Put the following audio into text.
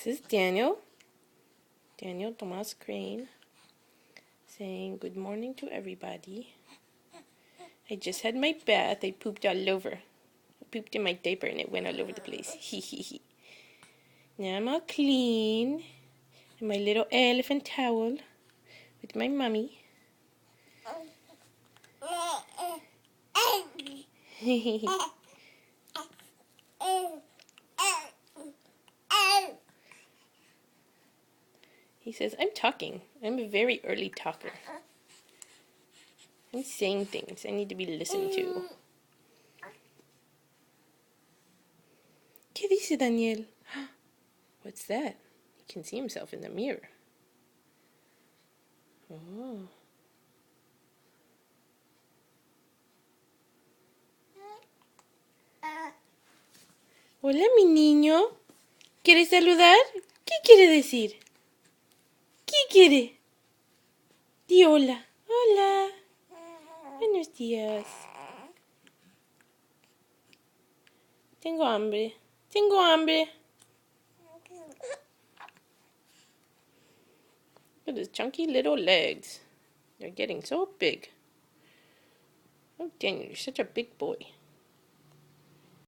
This is Daniel Tomas Crane, saying good morning to everybody. I just had my bath. I pooped all over. I pooped in my diaper and it went all over the place. Now I'm all clean. And my little elephant towel with my mommy. He says, I'm talking. I'm a very early talker. I'm saying things. I need to be listened to. ¿Qué dice Daniel? What's that? He can see himself in the mirror. Oh. Hola, mi niño. ¿Quieres saludar? ¿Qué quiere decir? ¿Qué quiere? Di hola. Hola. Buenos días. Tengo hambre. Tengo hambre. Look at his chunky little legs. They're getting so big. Oh, Daniel, you're such a big boy.